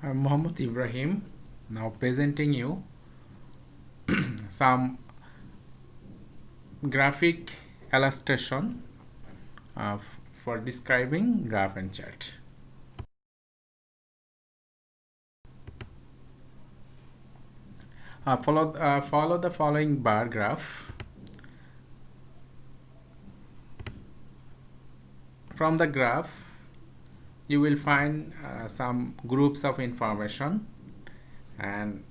I'm Mohammed Ibrahim, now presenting you some graphic illustration for describing graph and chart. Follow the following bar graph. From the graph, you will find some groups of information, and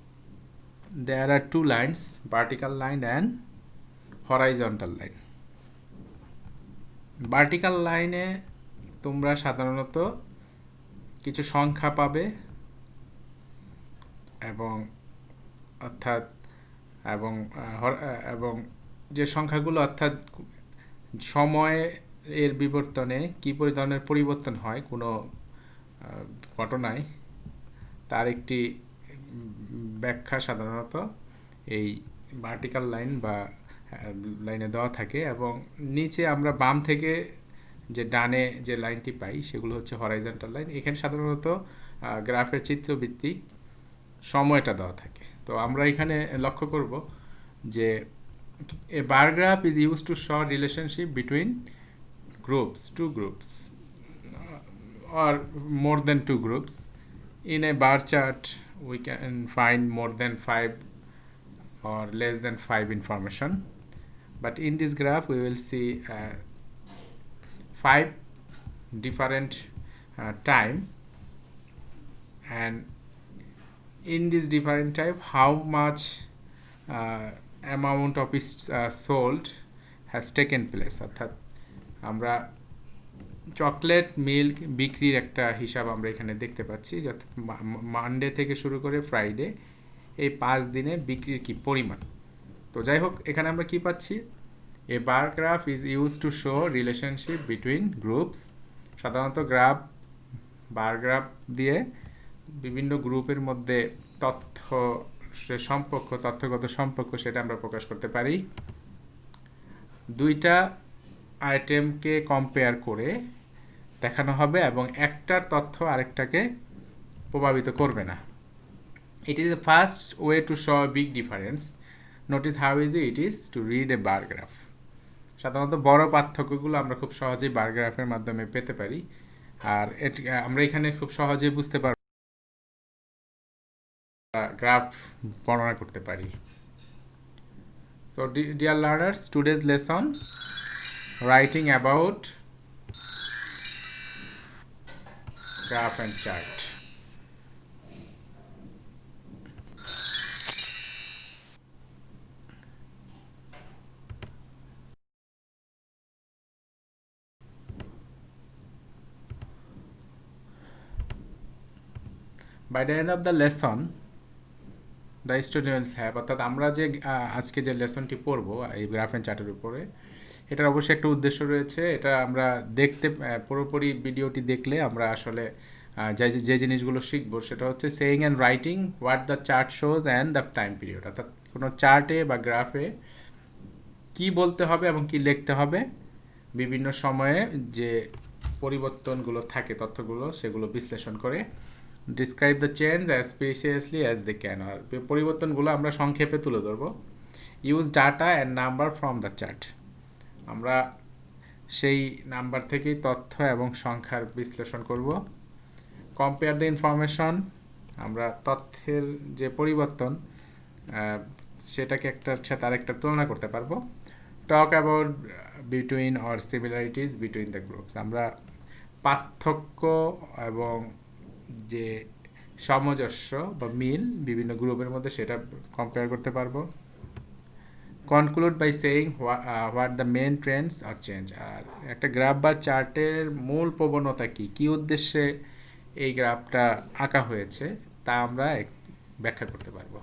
there are two lines, vertical line and horizontal line. Vertical লাইনে তোমরা সাধারণত কিছু সংখ্যা পাবে এবং অর্থাৎ এবং যে সংখ্যাগুলো অর্থাৎ সময় এর বিবর্তনে কী ধরনের পরিবর্তন হয় কোনো ঘটনায় তার একটি ব্যাখ্যা সাধারণত এই ভার্টিক্যাল লাইন বা লাইনে দেওয়া থাকে, এবং নিচে আমরা বাম থেকে যে ডানে যে লাইনটি পাই সেগুলো হচ্ছে হরাইজন্টাল লাইন। এখানে সাধারণত গ্রাফের চিত্রভিত্তিক সময়টা দেওয়া থাকে। তো আমরা এখানে লক্ষ্য করব যে a bar graph is used to show relationship between two groups or more than two groups. In a bar chart we can find more than 5 or less than 5 information, but in this graph we will see 5 different time, and in this different type how much amount of sold has taken place. অর্থাৎ আমরা chocolate milk বিক্রির একটা হিসাব আমরা এখানে দেখতে পাচ্ছি, অর্থাৎ মানডে থেকে শুরু করে ফ্রাইডে এই 5 দিনে বিক্রির কি পরিমাণ। তো যাই হোক, এখানে আমরা কি পাচ্ছি, a bar graph is use to show relationship between groups. সাধারণত বার গ্রাফ দিয়ে বিভিন্ন গ্রুপের মধ্যে তথ্যগত সম্পর্ক সেটা আমরা প্রকাশ করতে পারি। দুইটা আইটেমকে কম্পেয়ার করে দেখানো হবে এবং একটার তথ্য আরেকটাকে প্রভাবিত করবে না। It is the first way to show a big difference. Notice how easy it is to read a bar graph. সাধারণত বড় পার্থক্যগুলো আমরা খুব সহজেই বার গ্রাফের মাধ্যমে পেতে পারি, আর আমরা এখানে খুব সহজেই বুঝতে পারব, গ্রাফ বর্ণনা করতে পারি। So dear learners, today's lesson writing about graph and chart. By the end of the lesson, the students have, অর্থাৎ আমরা যে আজকে যে লেসনটি পড়বো এই গ্রাফ অ্যান্ড চার্টের উপরে, এটার অবশ্যই একটা উদ্দেশ্য রয়েছে। এটা আমরা পুরোপুরি ভিডিওটি দেখলে আমরা আসলে যে জিনিসগুলো শিখবো সেটা হচ্ছে saying and writing what the chart shows and the time period. অর্থাৎ কোনো চার্টে বা গ্রাফে কি বলতে হবে এবং কি লিখতে হবে, বিভিন্ন সময়ে যে পরিবর্তনগুলো থাকে তথ্যগুলো সেগুলো বিশ্লেষণ করে। Describe the change as precisely as they can. আর পরিবর্তনগুলো আমরা সংক্ষেপে তুলে ধরবো। Use data and number from the chart. আমরা সেই নাম্বার থেকেই তথ্য এবং সংখ্যার বিশ্লেষণ করব। কম্পেয়ার দ্য ইনফরমেশন, আমরা তথ্যের যে পরিবর্তন সেটাকে একটার সাথে আরেকটার তুলনা করতে পারবো। Talk about between or similarities between the groups, আমরা পার্থক্য এবং যে সামঞ্জস্য বা মিল বিভিন্ন গ্রুপের মধ্যে সেটা কম্পেয়ার করতে পারবো। Conclude by saying what the main trends আর চেঞ্জ, আর একটা গ্রাফ বা চার্টের মূল প্রবণতা কী উদ্দেশ্যে এই গ্রাফটা আঁকা হয়েছে তা আমরা ব্যাখ্যা করতে পারবো।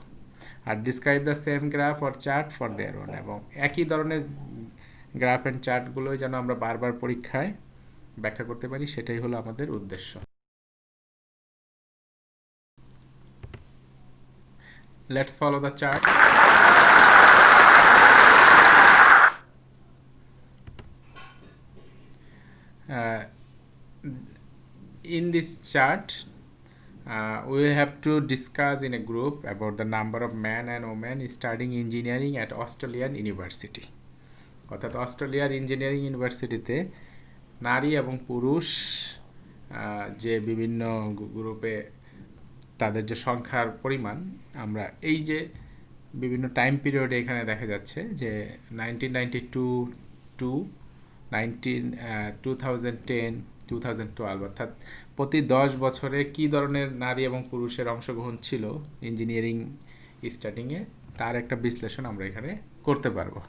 আর describe the same graph or chart for their own, এবং একই ধরনের গ্রাফ অ্যান্ড চার্টগুলোই যেন আমরা বারবার পরীক্ষায় ব্যাখ্যা করতে পারি, সেটাই হলো আমাদের উদ্দেশ্য। Let's follow the chart. In this chart We have to discuss in a group about the number of men and women studying engineering at Australian University. অর্থাৎ অস্ট্রেলিয়ার ইঞ্জিনিয়ারিং ইউনিভার্সিটিতে নারী এবং পুরুষ যে বিভিন্ন গ্রুপে তাদের যে সংখ্যার পরিমাণ আমরা এই যে বিভিন্ন টাইম পিরিয়ডে এখানে দেখা যাচ্ছে যে 1992 টু 2010 2012 অর্থাৎ প্রতি 10 বছরে কী ধরনের নারী এবং পুরুষের অংশগ্রহণ ছিল ইঞ্জিনিয়ারিং স্টাডিংয়ে তার একটা বিশ্লেষণ আমরা এখানে করতে পারবো।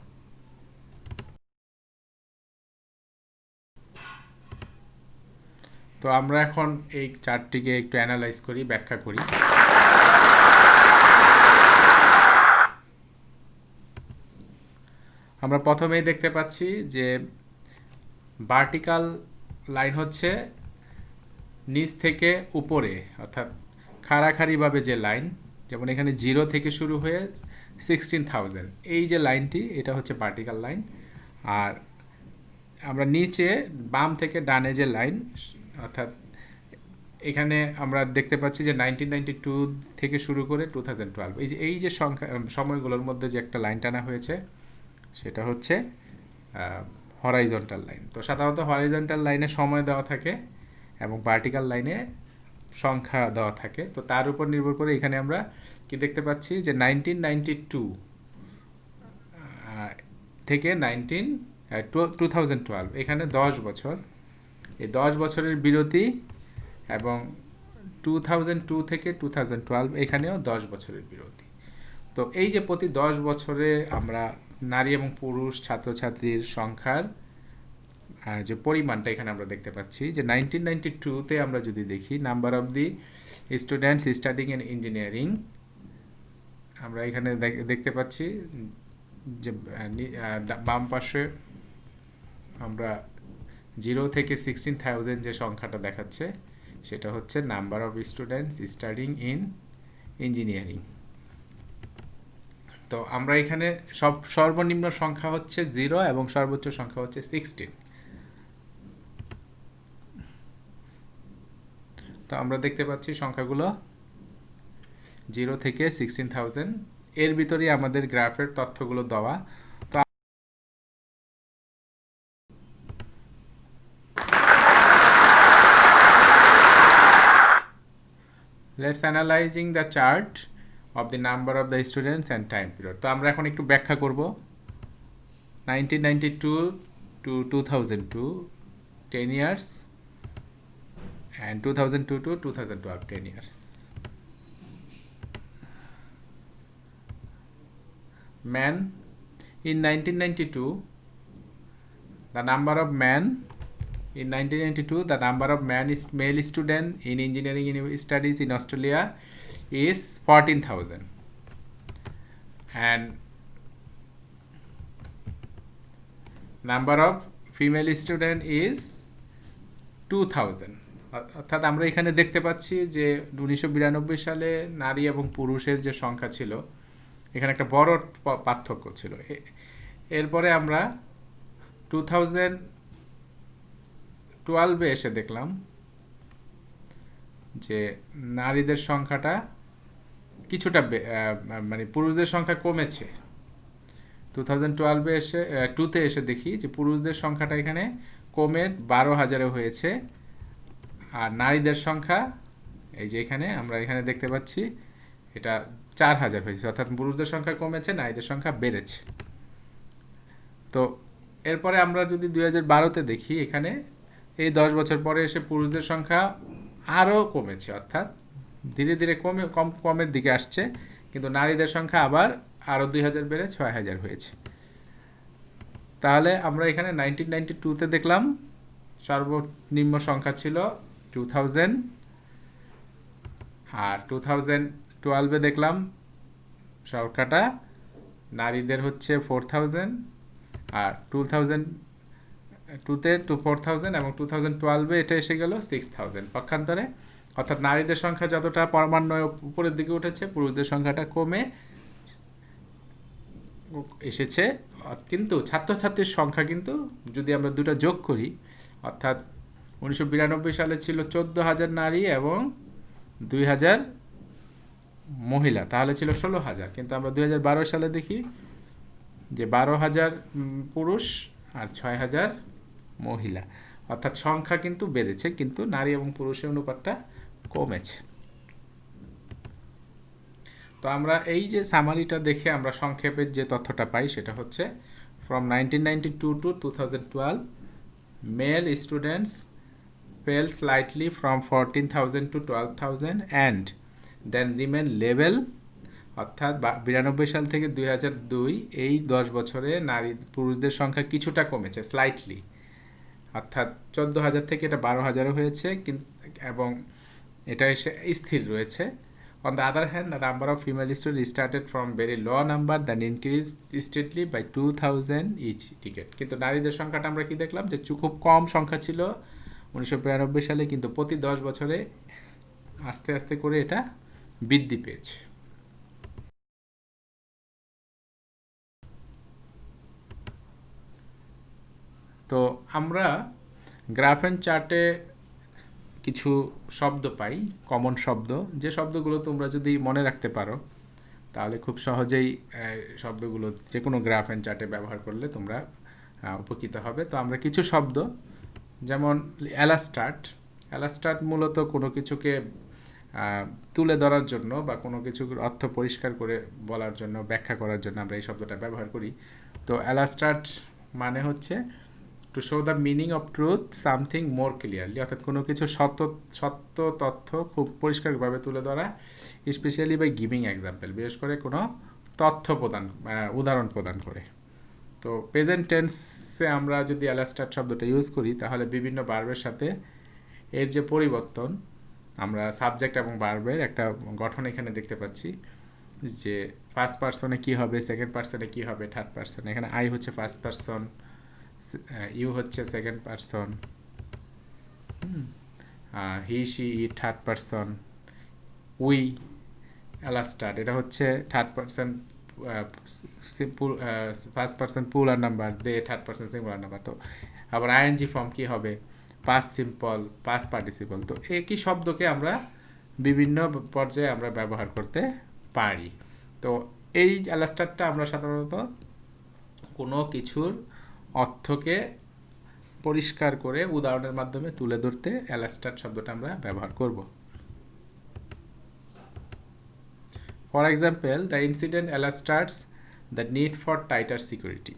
তো আমরা এখন এই চার্টটিকে একটু অ্যানালাইজ করি, ব্যাখ্যা করি। আমরা প্রথমেই দেখতে পাচ্ছি যে ভার্টিক্যাল লাইন হচ্ছে নিচ থেকে উপরে, অর্থাৎ খাড়াখাড়িভাবে যে লাইন, যেমন এখানে 0 থেকে শুরু হয়ে 16,000, এই যে লাইনটি এটা হচ্ছে ভার্টিক্যাল লাইন। আর আমরা নিচে বাম থেকে ডানে যে লাইন, অর্থাৎ এখানে আমরা দেখতে পাচ্ছি যে 1992 থেকে শুরু করে 2012, এই যে সংখ্যা সময়গুলোর মধ্যে যে একটা লাইন টানা হয়েছে সেটা হচ্ছে হরাইজন্টাল লাইন। তো সাধারণত হরাইজন্টাল লাইনে সময় দেওয়া থাকে এবং ভার্টিক্যাল লাইনে সংখ্যা দেওয়া থাকে। তো তার উপর নির্ভর করে এখানে আমরা কি দেখতে পাচ্ছি যে 1992 থেকে 2012 এখানে 10 বছর, এই 10 বছরের বিরতি, এবং 2002 থেকে 2012 এখানেও 10 বছরের বিরতি। তো এই যে প্রতি 10 বছরে আমরা নারী এবং পুরুষ ছাত্রছাত্রীর সংখ্যার যে পরিমাণটা এখানে আমরা দেখতে পাচ্ছি যে 1992-তে আমরা যদি দেখি number of the students studying in engineering, আমরা এখানে দেখতে পাচ্ছি যে বাম পাশে আমরা 0 থেকে 16,000 যে সংখ্যাটা দেখাচ্ছে সেটা হচ্ছে number of students studying in engineering. তো আমরা এখানে সর্বনিম্ন সংখ্যা হচ্ছে 0 এবং সর্বোচ্চ সংখ্যা হচ্ছে 16। তো আমরা দেখতে পাচ্ছি সংখ্যাগুলো 0 থেকে 16,000 এর ভিতরে আমাদের গ্রাফের তথ্যগুলো দেওয়া। তো let's analyzing the chart of the number of the students and time period. তো আমরা এখন একটু ব্যাখ্যা করব 1992 to 2002 10 years and 2002 to 2012 10 years. Men in 1992, the number of men in 1992 the number of male student in engineering studies in Australia is 14,000, and number of female student is 2,000. অর্থাৎ আমরা এখানে দেখতে পাচ্ছি যে 1992 সালে নারী এবং পুরুষের যে সংখ্যা ছিল এখানে একটা বড় পার্থক্য ছিল। এরপরে আমরা 2012-এ এসে দেখলাম যে নারীদের সংখ্যাটা কিছুটা মানে পুরুষদের সংখ্যা কমেছে। 2012-এ এসে 2-তে এসে দেখি যে পুরুষদের সংখ্যাটা এখানে কমে 12,000 হয়েছে, আর নারীদের সংখ্যা এই যে এখানে আমরা এখানে দেখতে পাচ্ছি এটা 4,000 হয়েছে, অর্থাৎ পুরুষদের সংখ্যা কমেছে, নারীদের সংখ্যা বেড়েছে। তো এরপরে আমরা যদি 2012-তে দেখি এখানে এই 10 বছর পরে এসে পুরুষদের সংখ্যা আরও কমেছে, অর্থাৎ ধীরে ধীরে কমের দিকে আসছে, কিন্তু নারীদের সংখ্যা আবার আরও 2,000 বেড়ে 6,000 হয়েছে। তাহলে আমরা এখানে 1992-তে দেখলাম সর্বনিম্ন সংখ্যা ছিল 2,000, আর 2012-এ দেখলাম সংখ্যাটা নারীদের হচ্ছে 4,000, আর 2002-তে 4,000 এবং 2012-এ এটা এসে গেল 6,000 পক্ষান্তরে। অর্থাৎ নারীদের সংখ্যা যতটা ক্রমান্বয়ে উপরের দিকে উঠেছে পুরুষদের সংখ্যাটা কমে এসেছে, কিন্তু ছাত্রছাত্রীর সংখ্যা কিন্তু যদি আমরা দুটো যোগ করি, অর্থাৎ 1992 সালে ছিল 14,000 নারী এবং 2000 মহিলা, তাহলে ছিল 16,000। কিন্তু আমরা 2012 সালে দেখি যে 12,000 পুরুষ আর 6,000 মহিলা, অর্থাৎ সংখ্যা কিন্তু বেড়েছে কিন্তু নারী এবং পুরুষের অনুপাতটা কমেছে। তো আমরা এই যে সামারিটা দেখে আমরা সংক্ষেপের যে তথ্যটা পাই সেটা হচ্ছে from 1992 to 2012 male students fell slightly from 14,000 to 12,000 and then remain level, অর্থাৎ 92 সাল থেকে 2002 এই 10 বছরে নারী পুরুষদের সংখ্যা কিছুটা কমেছে স্লাইটলি, অর্থাৎ 14,000 থেকে এটা 12,000 হয়েছে এবং এটা এসে স্থির রয়েছে। On the other hand, the number of female students started from very low number then increased steadily by 2,000 each ticket. কিন্তু নারীদের সংখ্যাটা আমরা কি দেখলাম যে খুব কম সংখ্যা ছিল 1992 সালে, কিন্তু প্রতি 10 বছরে আস্তে আস্তে করে এটা বৃদ্ধি পেয়েছে। তো আমরা গ্রাফ অ্যান্ড চার্টে কিছু শব্দ পাই, কমন শব্দ, যে শব্দগুলো তোমরা যদি মনে রাখতে পারো তাহলে খুব সহজেই শব্দগুলো যে কোনো গ্রাফ অ্যান্ড চার্টে ব্যবহার করলে তোমরা উপকৃত হবে। তো আমরা কিছু শব্দ, যেমন অ্যালাস্টার্ট মূলত কোনো কিছুকে তুলে ধরার জন্য বা কোনো কিছুর অর্থ পরিষ্কার করে বলার জন্য, ব্যাখ্যা করার জন্য আমরা এই শব্দটা ব্যবহার করি। তো অ্যালাস্টার্ট মানে হচ্ছে to show the meaning of truth something more clearly, অর্থাৎ কোনো কিছু সত্য তথ্য খুব পরিষ্কারভাবে তুলে ধরা, স্পেশালি বাই গিভিং এক্সাম্পল, বিশেষ করে কোনো তথ্য উদাহরণ প্রদান করে। তো প্রেজেন্ট টেন্সে আমরা যদি অ্যালাস্টার্ট শব্দটা ইউজ করি তাহলে বিভিন্ন ভার্বের সাথে এর যে পরিবর্তন, আমরা সাবজেক্ট এবং ভার্বের একটা গঠন এখানে দেখতে পাচ্ছি যে ফার্স্ট পার্সনে কী হবে, সেকেন্ড পার্সনে কী হবে, থার্ড পার্সন। এখানে আই হচ্ছে ফার্স্ট পার্সন, ইউ হচ্ছে second person, he she it third person, we অ্যালাস্টার্ট এটা হচ্ছে third person first person plural number, they third person singular number. তো আবার আইএনজি ফর্ম কী হবে, পাস্ট সিম্পল, পাস্ট পার্টিসিপল। তো একই শব্দকে আমরা বিভিন্ন পর্যায়ে আমরা ব্যবহার করতে পারি। তো এই অ্যালাস্টারটা আমরা সাধারণত কোনো কিছুর অর্থকে পরিষ্কার করে উদাহরণের মাধ্যমে তুলে ধরতে অ্যালাস্টার শব্দটা আমরা ব্যবহার করব। For example, the incident illustrates the need for tighter security.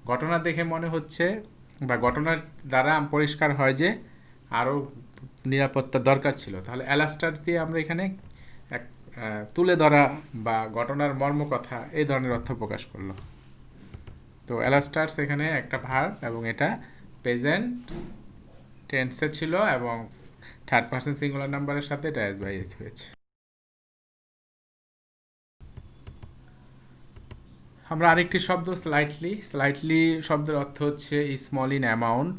ঘটনা দেখে মনে হচ্ছে বা ঘটনার দ্বারা পরিষ্কার হয় যে আরও নিরাপত্তা দরকার ছিল, তাহলে অ্যালাস্টার্স দিয়ে আমরা এখানে এক তুলে ধরা বা ঘটনার মর্মকথা এই ধরনের অর্থ প্রকাশ করলো। তো অ্যালাস্টার্স এখানে একটা ভার্ব এবং এটা প্রেজেন্ট টেন্সে ছিল এবং থার্ড পার্সন সিঙ্গুলার নাম্বারের সাথে এটা এস বাই এস হয়েছে। আমরা আরেকটি শব্দ স্লাইটলি শব্দের অর্থ হচ্ছে স্মল ইন অ্যামাউন্ট।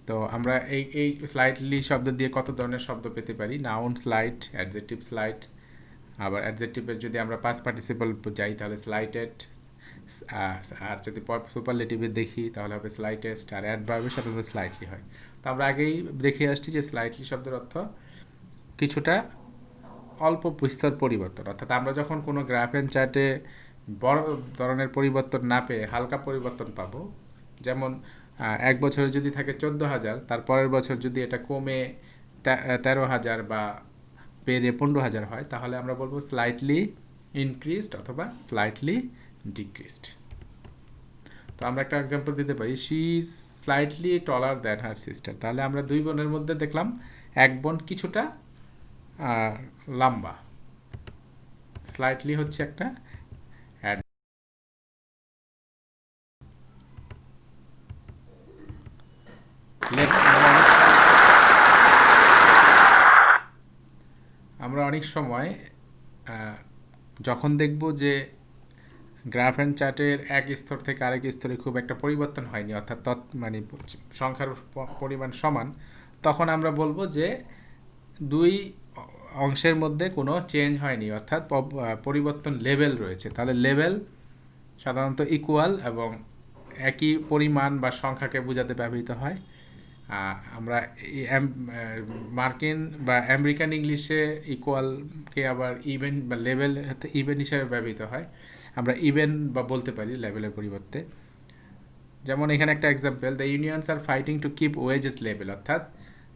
তো আমরা এই স্লাইটলি শব্দ দিয়ে কত ধরনের শব্দ পেতে পারি, নাউন স্লাইট, অ্যাডজেক্টিভ স্লাইট, আবার অ্যাডজেক্টিভের যদি আমরা পাস্ট পার্টিসিপল যাই তাহলে স্লাইটেড, আর যদি সুপারলেটিভে দেখি তাহলে হবে স্লাইটেস্ট, আর অ্যাডভার্বের সাথে স্লাইটলি হয়। তো আমরা আগেই দেখে আসছি যে স্লাইটলি শব্দের অর্থ কিছুটা অল্প বিস্তর পরিবর্তন, অর্থাৎ আমরা যখন কোনো গ্রাফ অ্যান্ড চার্টে বড় ধরনের পরিবর্তন না পেয়ে হালকা পরিবর্তন পাবো, যেমন এক বছরে যদি থাকে 14,000, তার পরের বছর যদি এটা কমে 13,000 বা বেড়ে 15,000 হয়, তাহলে আমরা বলবো স্লাইটলি ইনক্রিজড অথবা স্লাইটলি ডিক্রিজড। তো আমরা একটা এক্সাম্পল দিতে পারি, she is slightly taller than her sister. তাহলে আমরা দুই বোনের মধ্যে দেখলাম এক বোন কিছুটা লম্বা, স্লাইটলি হচ্ছে একটা আমরা অনেক সময় যখন দেখব যে গ্রাফ অ্যান্ড চার্টের এক স্তর থেকে আরেক স্তরে খুব একটা পরিবর্তন হয়নি, অর্থাৎ মানে সংখ্যার পরিমাণ সমান, তখন আমরা বলবো যে দুই অংশের মধ্যে কোনো চেঞ্জ হয়নি, অর্থাৎ পরিবর্তন লেভেল রয়েছে। তাহলে লেভেল সাধারণত ইকুয়াল এবং একই পরিমাণ বা সংখ্যাকে বোঝাতে ব্যবহৃত হয়। আমরা মার্কিন বা আমেরিকান ইংলিশে ইকুয়ালকে আবার ইভেন বা লেভেল ইভেন হিসাবে ব্যবহৃত হয়, আমরা ইভেন বা বলতে পারি লেভেলের পরিবর্তে। যেমন এখানে একটা example, the unions are fighting to keep wages level, অর্থাৎ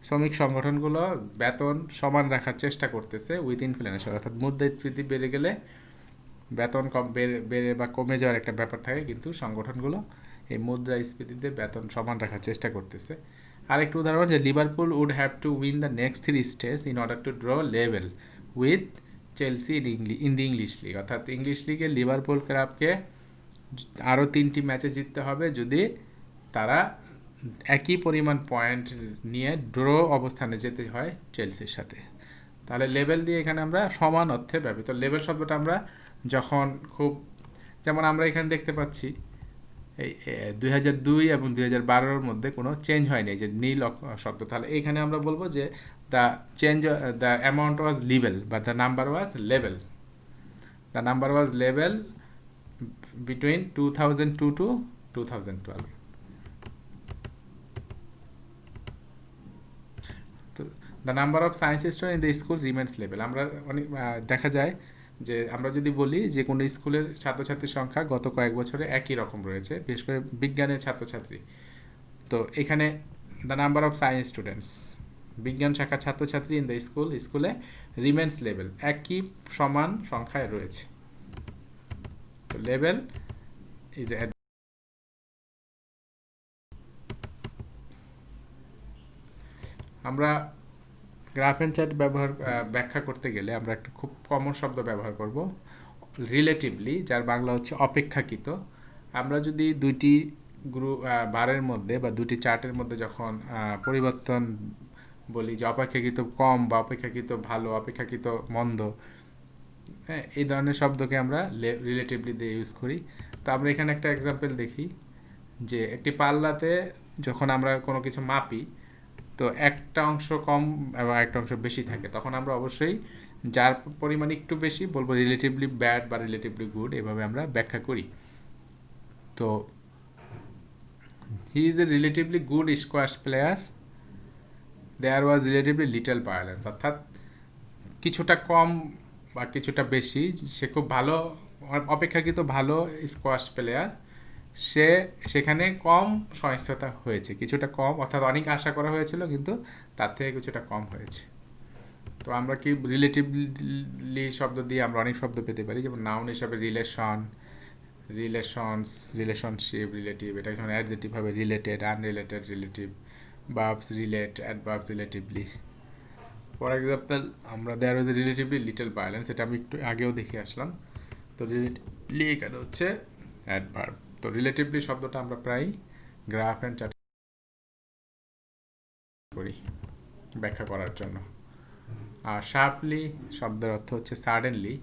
শ্রমিক সংগঠনগুলো বেতন সমান রাখার চেষ্টা করতেছে উইথ ইনফ্লেশন, অর্থাৎ মুদ্রাস্ফীতি বেড়ে গেলে বেতন কম বেড়ে বা কমে যাওয়ার একটা ব্যাপার থাকে, কিন্তু সংগঠনগুলো এই মুদ্রাস্ফীতিতে বেতন সমান রাখার চেষ্টা করতেছে। আরেকটু উদাহরণ যে Liverpool would have to win the next 3 stage in order to draw level with Chelsea in the English league, অর্থাৎ ইংলিশ লিগে লিভারপুল ক্লাবকে আরও 3টি ম্যাচে জিততে হবে যদি তারা একই পরিমাণ পয়েন্ট নিয়ে ড্র অবস্থানে যেতে হয় চেলসির সাথে। তাহলে লেভেল দিয়ে এখানে আমরা সমান অর্থে ব্যবহৃত। লেভেল শব্দটা আমরা যখন খুব, যেমন আমরা এখানে দেখতে পাচ্ছি এই 2002 এবং 2012-র মধ্যে কোনো চেঞ্জ হয়নি, এই যে নীল শব্দ, তাহলে এইখানে আমরা বলবো যে দ্য অ্যামাউন্ট ওয়াজ লেভেল বা the number was level, the number was level between 2002 to 2012. তো the number of science student in the school remains level, আমরা অনেক দেখা যায় যে আমরা যদি বলি যে কোনো স্কুলের ছাত্রছাত্রীর সংখ্যা গত কয়েক বছরে একই রকম রয়েছে, বিশেষ করে বিজ্ঞানের ছাত্রছাত্রী, তো এখানে the number of science students, বিজ্ঞান শাখার ছাত্রছাত্রী ইন দ্য স্কুলে রিমেন্স লেভেল, একই সমান সংখ্যায় রয়েছে। তো লেভেল ইজ এ, আমরা গ্রাফ অ্যান্ড চার্ট ব্যাখ্যা করতে গেলে আমরা একটা খুব কমন শব্দ ব্যবহার করব, রিলেটিভলি, যার বাংলা হচ্ছে অপেক্ষাকৃত। আমরা যদি দুইটি বারের মধ্যে বা দুটি চার্টের মধ্যে যখন পরিবর্তন বলি যে অপেক্ষাকৃত কম বা অপেক্ষাকৃত ভালো, অপেক্ষাকৃত মন্দ, হ্যাঁ, এই ধরনের শব্দকে আমরা রিলেটিভলি দিয়ে ইউজ করি। তো আমরা এখানে একটা এক্সাম্পল দেখি যে একটি পাল্লাতে যখন আমরা কোনো কিছু মাপি, তো একটা অংশ কম এবং একটা অংশ বেশি থাকে, তখন আমরা অবশ্যই যার পরিমাণ একটু বেশি বলবো রিলেটিভলি ব্যাড বা রিলেটিভলি গুড, এভাবে আমরা ব্যাখ্যা করি। তো he is a relatively good squash player, there was relatively little violence, অর্থাৎ কিছুটা কম বা কিছুটা বেশি, সে খুব ভালো, অপেক্ষাকৃত ভালো স্কোয়াশ প্লেয়ার, সেখানে কম সহিংসতা হয়েছে, কিছুটা কম, অর্থাৎ অনেক আশা করা হয়েছিল কিন্তু তার থেকে কিছুটা কম হয়েছে। তো আমরা কি রিলেটিভলি শব্দ দিয়ে আমরা অনেক শব্দ পেতে পারি, যেমন নাউন হিসাবে রিলেশনস, রিলেশনশিপ, রিলেটিভ, এটা যখন অ্যাডজেক্টিভ হবে related, unrelated, relative, verbs relate, adverbs relatively. For example আমরা দেয়ার ওয়াজ রিলেটিভলি লিটল ভায়োলেন্স, এটা আমি একটু আগেও দেখে আসলাম। তো রিলেটিভলি এখানে হচ্ছে অ্যাডভার্ব। তো রিলেটিভলি শব্দটা আমরা প্রায় গ্রাফ অ্যান্ড চার্ট করি ব্যাখ্যা করার জন্য। আর শার্পলি শব্দের অর্থ হচ্ছে সাডেনলি,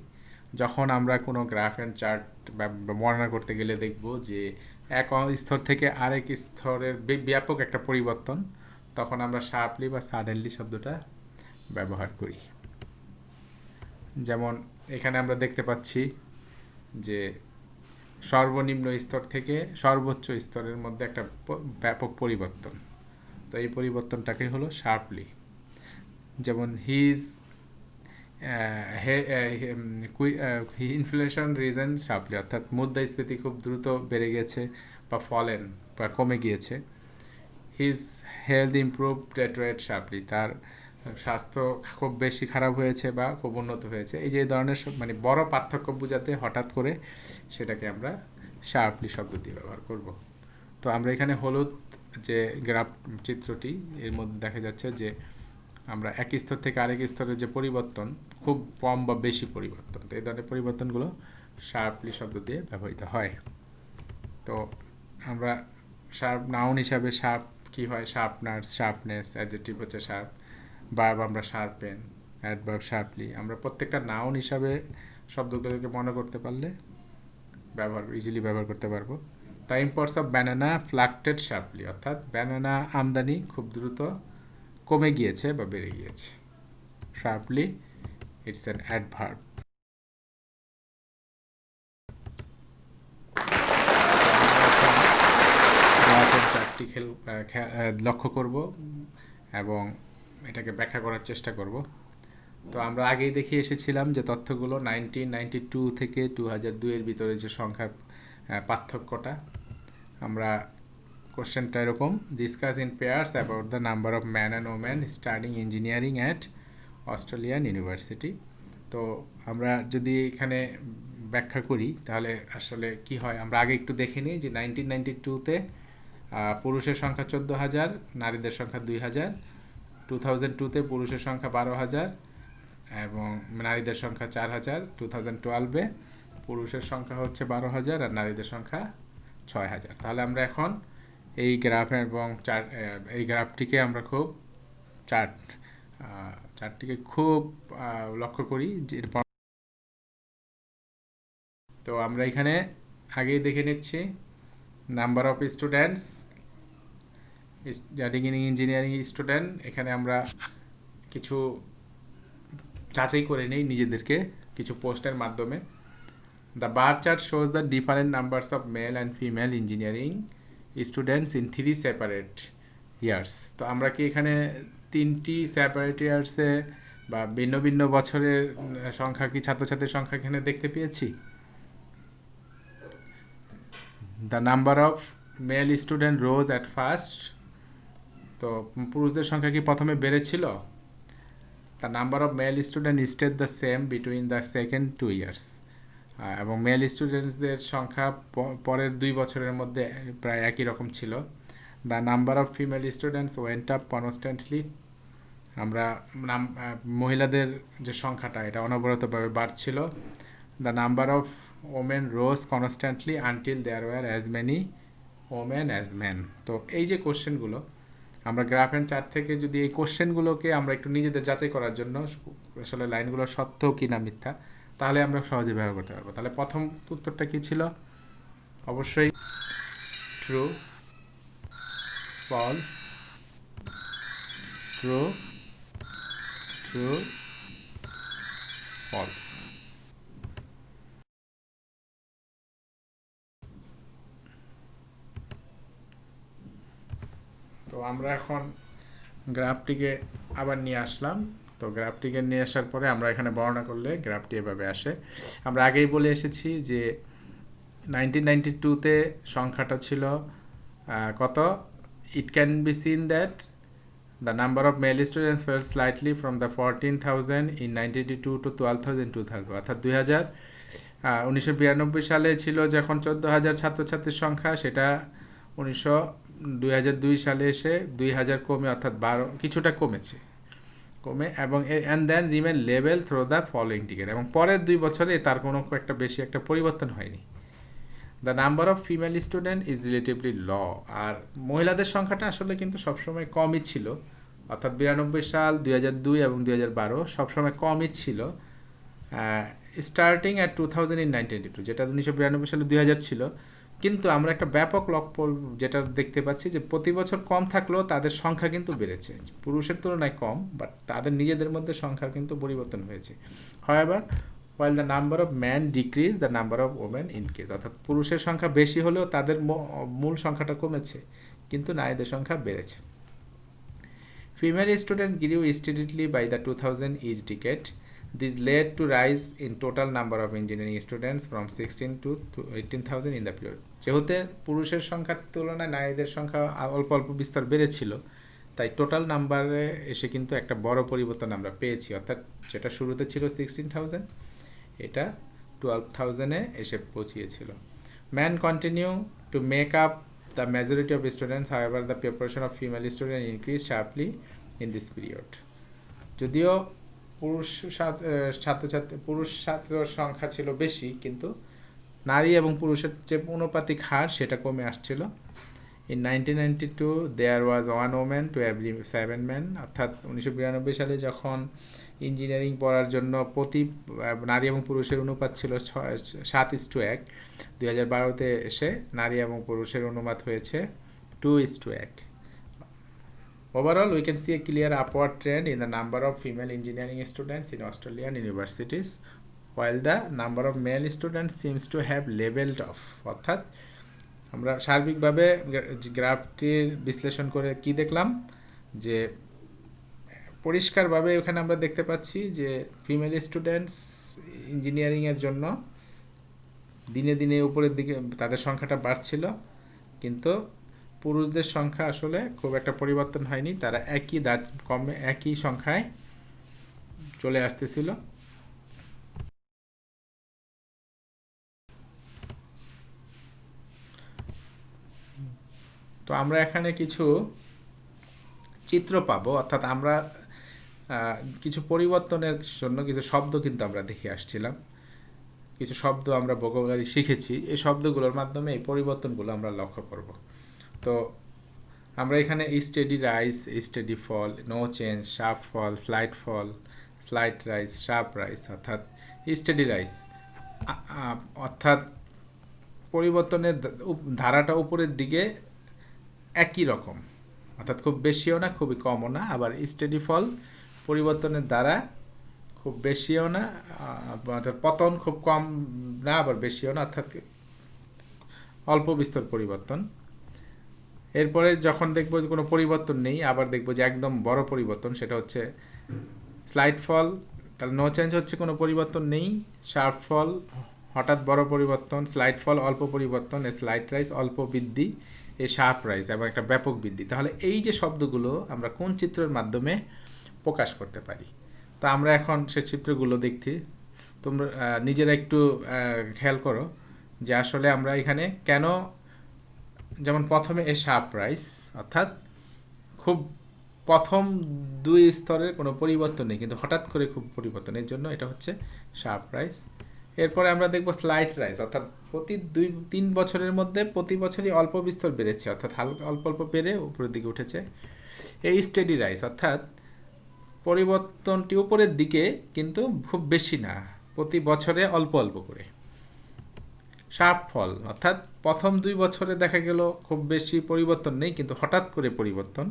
যখন আমরা কোনো গ্রাফ অ্যান্ড চার্ট বর্ণনা করতে গেলে দেখব যে এক স্তর থেকে আরেক স্তরের ব্যাপক একটা পরিবর্তন, তখন আমরা শার্পলি বা সাডেনলি শব্দটা ব্যবহার করি। যেমন এখানে আমরা দেখতে পাচ্ছি যে সর্বনিম্ন স্তর থেকে সর্বোচ্চ স্তরের মধ্যে একটা ব্যাপক পরিবর্তন, তো এই পরিবর্তনটাকে হলো শার্পলি। যেমন ইনফ্লেশন রিজন শার্পলি, অর্থাৎ মুদ্রাস্ফীতি খুব দ্রুত বেড়ে গেছে বা ফলেন বা কমে গিয়েছে। হিজ হেলথ ইমপ্রুভড এট রেট শার্পলি, তার স্বাস্থ্য খুব বেশি খারাপ হয়েছে বা খুব উন্নত হয়েছে। এই যে ধরনের মানে বড় পার্থক্য বোঝাতে হঠাৎ করে সেটাকে আমরা শার্পলি শব্দ দিয়ে ব্যবহার করব। তো আমরা এখানে হলুদ যে গ্রাফ চিত্রটি, এর মধ্যে দেখা যাচ্ছে যে আমরা এক স্তর থেকে আরেক স্তরের যে পরিবর্তন খুব কম বা বেশি পরিবর্তন, তো এই ধরনের পরিবর্তনগুলো শার্পলি শব্দ দিয়ে ব্যবহৃত হয়। তো আমরা নাউন হিসাবে শার্প কি হয়, শার্পনার্স, শার্পনেস, অ্যাডজেক্টিভ হচ্ছে শার্প, ভার্ব আমরা শার্পেন, অ্যাডভার্ব শার্পলি। আমরা প্রত্যেকটা নাউন হিসাবে শব্দগুলোকে মনে করতে পারলে ইজিলি ব্যবহার করতে পারবো। The imports of banana fluctuated sharply, অর্থাৎ ব্যানানা আমদানি খুব দ্রুত কমে গিয়েছে বা বেড়ে গিয়েছে। Sharply, it's an adverb. চারটি লক্ষ্য করব এবং এটাকে ব্যাখ্যা করার চেষ্টা করব। তো আমরা আগেই দেখে এসেছিলাম যে তথ্যগুলো 1992 থেকে 2002 এর ভিতরে যে সংখ্যার পার্থক্যটা, আমরা কোশ্চেনটা এরকম: discuss in pairs about the number of man and women studying engineering at Australian university. তো আমরা যদি এখানে ব্যাখ্যা করি তাহলে আসলে কি হয়, আমরা আগে একটু দেখে নিই যে 1992-তে পুরুষের সংখ্যা 14,000, নারীদের সংখ্যা 2,000। 2002-তে পুরুষের সংখ্যা 12,000 এবং নারীদের সংখ্যা 4,000। 2012-এ পুরুষের সংখ্যা হচ্ছে 12,000 আর নারীদের সংখ্যা 6,000। তাহলে আমরা এখন এই গ্রাফ এবং এই গ্রাফটিকে আমরা খুব চার্টটিকে খুব লক্ষ্য করি যে তো আমরা এখানে আগেই দেখে নিচ্ছি number of students studying in engineering student. এখানে আমরা কিছু যাচাই করে নিই নিজেদেরকে কিছু পোস্টের মাধ্যমে। The bar chart shows the different numbers of male and female engineering students in 3 separate years. তো আমরা কি এখানে 3টি সেপারেট ইয়ার্সে বা ভিন্ন ভিন্ন বছরের সংখ্যা কি ছাত্রছাত্রীর সংখ্যা এখানে দেখতে পেয়েছি? The number of male student rose at first. তো পুরুষদের সংখ্যা কি প্রথমে বেড়েছিল? The number of male student stayed the same between the second 2 years. এবং মেল স্টুডেন্টসদের সংখ্যা পরের 2 বছরের মধ্যে প্রায় একই রকম ছিল। The number of female students went up constantly. আমরা মহিলাদের যে সংখ্যাটা এটা অনবরতভাবে বাড়ছিল। The number of women rose constantly until there were as many women as men. তো এই যে কোশ্চেনগুলো আমরা গ্রাফ অ্যান্ড চার্ট থেকে যদি এই কোশ্চেনগুলোকে আমরা একটু নিজেদের যাচাই করার জন্য আসলে লাইনগুলো সত্য কি না মিথ্যা তাহলে আমরা সহজে ব্যবহার করতে পারবো। তাহলে প্রথম উত্তরটা কি ছিল? অবশ্যই true, false, true, true, false. তো আমরা এখন গ্রাফটিকে আবার নিয়ে আসলাম। তো গ্রাফটিকে নিয়ে আসার পরে আমরা এখানে বর্ণনা করলে গ্রাফটি এভাবে আসে। আমরা আগেই বলে এসেছি যে 1992-তে সংখ্যাটা ছিল কত? It can be seen that the number of male students fell slightly from the 14,000 in 1982 to 12,000 2000। অর্থাৎ 1992 সালে ছিল যখন 14,000 ছাত্রছাত্রীর সংখ্যা, সেটা 2002 সালে এসে 2,000 কমে অর্থাৎ কিছুটা কমেছে এবং and then remain level through the following ticket. এবং পরের 2 বছরে তার কোনো একটা বেশি একটা পরিবর্তন হয়নি। The number of female student is relatively low. আর মহিলাদের সংখ্যাটা আসলে কিন্তু সবসময় কমই ছিল, অর্থাৎ 92 সাল, 2002 এবং 2012 সবসময় কমই ছিল। স্টার্টিং অ্যাট 2000 ইন 1992, যেটা 1992 সালে 2000 ছিল। কিন্তু আমরা একটা ব্যাপক লক্ষ্য যেটা দেখতে পাচ্ছি যে প্রতি বছর কম থাকলেও তাদের সংখ্যা কিন্তু বেড়েছে, পুরুষের তুলনায় কম, বাট তাদের নিজেদের মধ্যে সংখ্যার কিন্তু পরিবর্তন হয়েছে। however while the number of men decrease the number of women increase। অর্থাৎ পুরুষের সংখ্যা বেশি হলেও তাদের মূল সংখ্যাটা কমেছে, কিন্তু নারীদের সংখ্যা বেড়েছে। Female students grew steadily by the 2000 each decade. This led to rise in total number of engineering students from 16 to 18,000 in the period. যেহেতু পুরুষের সংখ্যার তুলনায় নারীদের সংখ্যা অল্প অল্প বিস্তর বেড়েছিল, তাই টোটাল নাম্বারে এসে কিন্তু একটা বড় পরিবর্তন আমরা পেয়েছি। অর্থাৎ যেটা শুরুতে ছিল 16,000, এটা 12,000-এ এসে পৌঁছিয়েছিল। Man continue to make up the majority of students, however the proportion of female students increased sharply in this period. যদিও পুরুষ ছাত্রর সংখ্যা ছিল বেশি, কিন্তু নারী এবং পুরুষের যে অনুপাতিক হার সেটা কমে আসছিল। In 1992 there was 1 woman to every 7 men। অর্থাৎ 1992 সালে যখন ইঞ্জিনিয়ারিং পড়ার জন্য প্রতি নারী এবং পুরুষের অনুপাত ছিল 7:1, 2012-তে এসে নারী এবং পুরুষের অনুপাত হয়েছে 2:1। Overall, we can see a clear upward trend in the number of female engineering students in Australian universities, while the number of male students seems to have leveled off। অর্থাৎ আমরা সার্বিকভাবে গ্রাফটির বিশ্লেষণ করে কি দেখলাম, যে পরিষ্কারভাবে ওখানে আমরা দেখতে পাচ্ছি যে ফিমেল স্টুডেন্টস ইঞ্জিনিয়ারিংয়ের জন্য দিনে দিনে উপরের দিকে তাদের সংখ্যাটা বাড়ছিল, কিন্তু পুরুষদের সংখ্যা আসলে খুব একটা পরিবর্তন হয়নি, তারা একই সংখ্যায় চলে আসতেছিল। তো আমরা এখানে কিছু চিত্র পাবো, অর্থাৎ আমরা কিছু পরিবর্তনের জন্য কিছু শব্দ কিন্তু আমরা দেখে আসছিলাম, কিছু শব্দ আমরা ভোকাবুলারি শিখেছি, এই শব্দগুলোর মাধ্যমে এই পরিবর্তনগুলো আমরা লক্ষ্য করব। তো আমরা এখানে স্টেডি রাইজ, স্টেডি ফল, নো চেঞ্জ, শার্প ফল, স্লাইড রাইজ, শার্প রাইজ, অর্থাৎ স্টেডি রাইজ অর্থাৎ পরিবর্তনের ধারাটা উপরের দিকে একই রকম, অর্থাৎ খুব বেশিও না খুবই কমও না। আবার স্টেডি ফল পরিবর্তনের দ্বারা খুব বেশিও না, অর্থাৎ পতন খুব কম না আবার বেশিও না, অর্থাৎ অল্প বিস্তর পরিবর্তন। এরপরে যখন দেখবো কোনো পরিবর্তন নেই, আবার দেখবো যে একদম বড় পরিবর্তন, সেটা হচ্ছে স্লাইড ফল, তাহলে নো চেঞ্জ হচ্ছে কোনো পরিবর্তন নেই, শার্প ফল হঠাৎ বড় পরিবর্তন, স্লাইড ফল অল্প পরিবর্তন, স্লাইড রাইজ অল্প বৃদ্ধি, এ শার্প রাইজ এবং একটা ব্যাপক বৃদ্ধি। তাহলে এই যে শব্দগুলো আমরা কোন চিত্রের মাধ্যমে প্রকাশ করতে পারি, তো আমরা এখন সে চিত্রগুলো দেখছি। তোমরা নিজেরা একটু খেয়াল করো যে আসলে আমরা এখানে কেন, যেমন প্রথমে এ শার্প রাইজ, অর্থাৎ খুব প্রথম দুই স্তরের কোনো পরিবর্তন নেই, কিন্তু হঠাৎ করে খুব পরিবর্তনের জন্য এটা হচ্ছে শার্প রাইজ। এরপরে আমরা দেখব স্লাইড রাইজ, অর্থাৎ প্রতি 2-3 বছরের মধ্যে প্রতি বছরই অল্প বিস্তর বেড়েছে, অর্থাৎ অল্প অল্প বেড়ে উপরের দিকে উঠেছে। এই স্টেডি রাইজ, অর্থাৎ পরিবর্তনটি উপরের দিকে কিন্তু খুব বেশি না, প্রতি বছরে অল্প অল্প করে। শার্প ফল, অর্থাৎ প্রথম 2 বছরে দেখা গেল খুব বেশি পরিবর্তন নেই, কিন্তু হঠাৎ করে পরিবর্তন।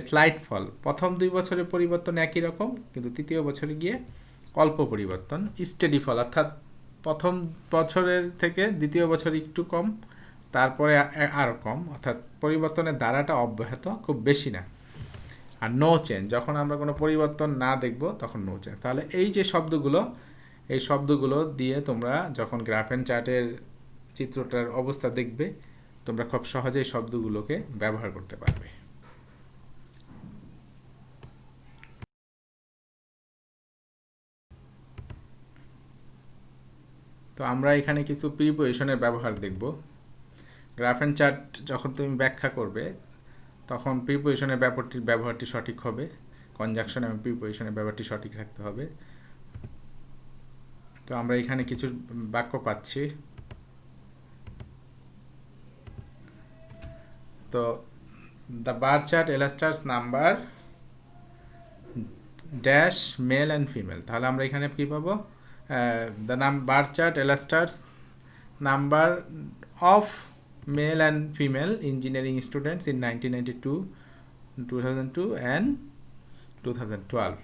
স্লাইড ফল, প্রথম 2 বছরের পরিবর্তন একই রকম, কিন্তু তৃতীয় বছরে গিয়ে অল্প পরিবর্তন। স্টেডি ফল, অর্থাৎ প্রথম বছরের থেকে দ্বিতীয় বছর একটু কম, তারপরে আরও কম, অর্থাৎ পরিবর্তনের ধারাটা অব্যাহত, খুব বেশি না। আর নো চেঞ্জ, যখন আমরা কোনো পরিবর্তন না দেখব তখন নো চেঞ্জ। তাহলে এই যে শব্দগুলো, এই শব্দগুলো দিয়ে তোমরা যখন গ্রাফ অ্যান্ড চার্টের চিত্রটার অবস্থা দেখবে, তোমরা খুব সহজেই শব্দগুলোকে ব্যবহার করতে পারবে। তো আমরা এখানে কিছু প্রিপোজিশনের ব্যবহার দেখব। গ্রাফ অ্যান্ড চার্ট যখন তুমি ব্যাখ্যা করবে, তখন প্রিপোজিশনের ব্যবহারটি সঠিক হবে, কনজাংশন এবং প্রিপোজিশনের ব্যবহারটি সঠিক রাখতে হবে। তো আমরা এখানে কিছু বাক্য পাচ্ছি। তো the bar chart illustrates number dash male and female, তাহলে আমরা এখানে কী পাবো, the bar chart illustrates number of male and female engineering students in 1992, 2002 and 2012.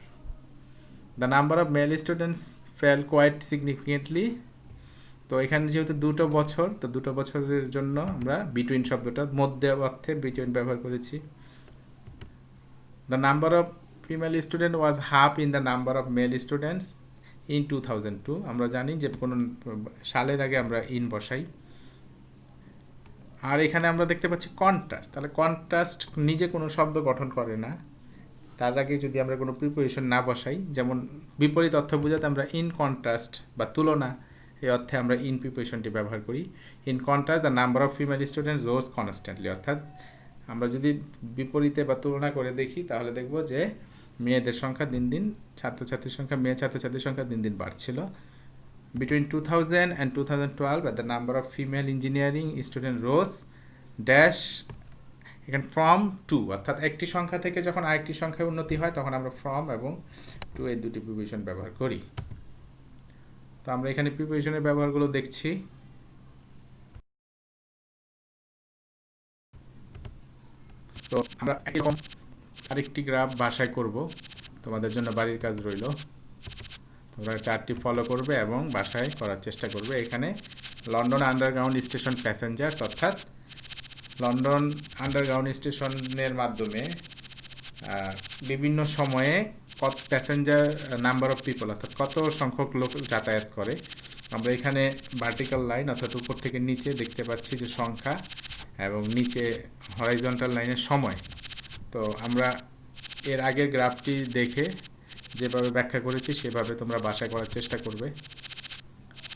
The number of male students fell quite significantly. তো এখানে যেহেতু 2 বছর, তো 2 বছরের জন্য আমরা বিটুইন শব্দটা মধ্যে অর্থে বিটুইন ব্যবহার করেছি। The number of female students was half in the number of male students in 2002. আমরা জানি যে কোনো সালের আগে আমরা ইন বসাই। আর এখানে আমরা দেখতে পাচ্ছি কন্ট্রাস্ট, তাহলে কন্ট্রাস্ট নিজে কোনো শব্দ গঠন করে না, তার আগে যদি আমরা কোনো প্রিপোজিশন না বসাই, যেমন বিপরীত অর্থ বোঝাতে আমরা ইন কন্ট্রাস্ট বা তুলনা, এই অর্থে আমরা ইন প্রিপোজিশনটি ব্যবহার করি। In contrast the number of female students rose constantly, অর্থাৎ আমরা যদি বিপরীতে বা তুলনা করে দেখি, তাহলে দেখব যে মেয়েদের সংখ্যা দিন দিন, ছাত্রছাত্রীর সংখ্যা, মেয়ে ছাত্রছাত্রীর সংখ্যা দিন দিন বাড়ছিল। Between 2000 and 2012, the number of female engineering student rose dash, এখানে ফ্রম টু, অর্থাৎ একটি সংখ্যা থেকে যখন আরেকটি সংখ্যায় উন্নতি হয় তখন আমরা ফ্রম এবং টু এই দুটি প্রিপোজিশন ব্যবহার করি। তো আমরা এখানে প্রিপোজিশনের ব্যবহারগুলো দেখছি। তো আমরা এরকম আরেকটি গ্রাফ ভাষায় করব, তোমাদের জন্য বাড়ির কাজ রইল। তোমরা চার্টটি ফলো করবে এবং বাসায় করার চেষ্টা করবে। এখানে লন্ডন আন্ডারগ্রাউন্ড স্টেশন প্যাসেঞ্জার, অর্থাৎ লন্ডন আন্ডারগ্রাউন্ড স্টেশনের মাধ্যমে বিভিন্ন সময়ে কত প্যাসেঞ্জার নাম্বার অফ পিপল, অর্থাৎ কত সংখ্যক লোক যাতায়াত করে। আমরা এখানে ভার্টিক্যাল লাইন অর্থাৎ উপর থেকে নিচে দেখতে পাচ্ছি যে সংখ্যা, এবং নিচে হরাইজন্টাল লাইনের সময়। তো আমরা এর আগের গ্রাফটি দেখে যেভাবে ব্যাখ্যা করেছি সেভাবে তোমরা বাসা করার চেষ্টা করবে।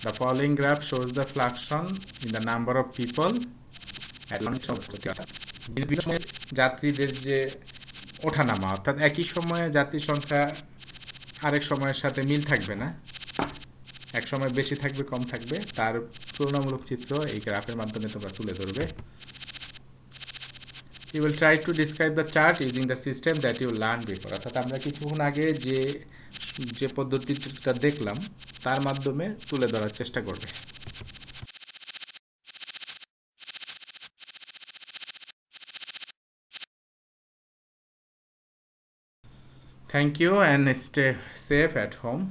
The following graph shows the fluctuation in the number of people at বিভিন্ন সময়ে যাত্রীদের যে ওঠানামা, অর্থাৎ একই সময়ে যাত্রী সংখ্যা আরেক সময়ের সাথে মিল থাকবে না, এক সময় বেশি থাকবে কম থাকবে, তার তুলনামূলক চিত্র এই গ্রাফের মাধ্যমে তোমরা তুলে ধরবে। You will try to describe the chart using the system that you learned before, অর্থাৎ আমরা কিছুক্ষণ আগে যে পদ্ধতিটা দেখলাম তার মাধ্যমে তুলে ধরার চেষ্টা করবে। Thank you and stay safe at home.